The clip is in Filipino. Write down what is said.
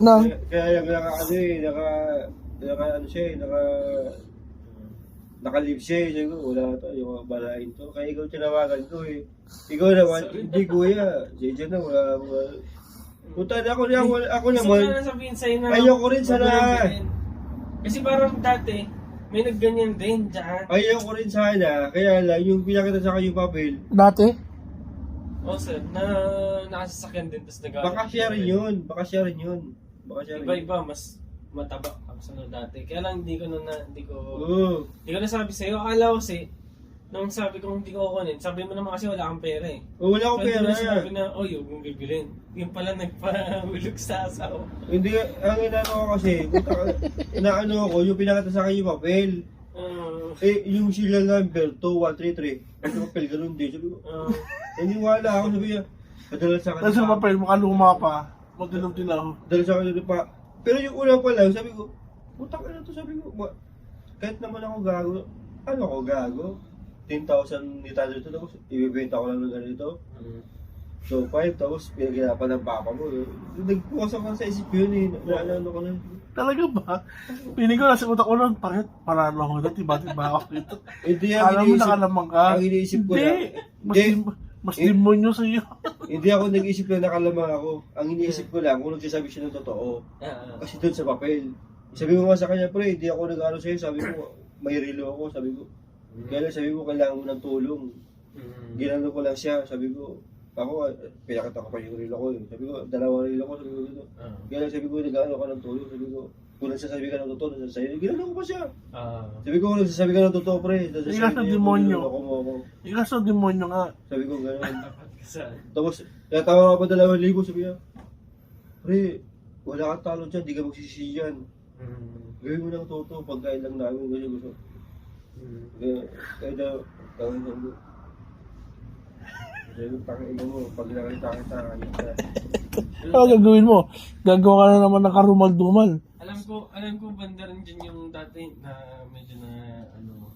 Na? Kaya yung naka-live siya eh. Sabi ko, wala to, yung balahin to. Kaya ikaw tinawagan ko eh. Ikaw naman, hindi kuya. Siya na, wala. Punta na ako Gusto ko naman. sana sabihin sa'yo na Ayoko rin sana. magulang din. Kasi parang dati, may nagganyan din dyan. Ayoko rin sana. Kaya lang, yung pinakita sa akin yung papel, Dati? O sir, na nakasasakyan din, tapos nag- baka siya rin yun. Baka siya rin yun. Iba-iba, mas mataba ako sa dati. Kaya lang hindi ko Oo. nasabi sa'yo. Akala ko kasi, nung sabi ko hindi ko kukunin, sabi mo naman kasi wala kang pera eh. Wala akong Pwede pera. na sinabi na, oh, yung mong bibilin. Yung pala nagpahulog sa asawa. Hindi, ang inano ko kasi, inaano ko, yung pinakita sa akin yung papel. Yung serial number, 2133. Yung papel, ganun din. Sabi ko, naniwala ako, sabi niya, padala sa akin. Tapos yung papel, makaluma pa. Magdilaw-dilaw. Dala sa akin pa. Pero yung una pa lang, sabi ko, putang ina to, sabi ko, kahit naman ako gago, ano ako gago? 10,000 nitado ito, tapos ibibenta ko lang ng ganito. So, 5, tapos pinagirapan ng papa mo. Nagpuwasok ka sa isip yun eh. Naalala ko lang. Talaga ba? Piling ko nasa utak ko lang, bakit parang ako na, tiba-tiba ako dito. Hindi, Alam mo nakalamang ka? Ang iniisip ko Hindi. na, Mas demonyo sa'yo. hindi ako nag-isip na nakalamang ako. Ang iniisip ko lang, kung nagsasabi siya ng totoo. Kasi doon sa papel. Sabi ko nga sa kanya, pre, hindi ako nag-ano sa'yo. Sabi ko, may relo ako. Sabi ko, kaya lang sabi ko, kailangan mo ng tulong. Ginano ko lang siya. Sabi ko, ako, pinakita ko pa yung relo ko. Sabi ko, dalawang relo ko. Sabi ko, dito. Kaya lang sabi ko, nag-ano ka ng tulong. Sabi ko, kung nagsasabi ka ng totoo, nagsasabi, ginano ko pa siya. Sabi ko, kung nagsasabi ka ng totoo, pre. Ikas na demonyo. Ikas na demonyo nga. Sabi ko, gano'n. Tapos, natawa ka pa 2,000, sabi niya, pre, wala kang talo dyan, di ka magsisisiyan. Gawin mo ng totoo, pagkain lang namin, kasi gusto. Kaya daw, gawin mo. Sabi ko, tangin mo, pag nakita kita, Ano gagawin mo? Gagawa ka na naman ng karumal-dumal. Alam ko banda rin dyan yung dati na medyo na ano,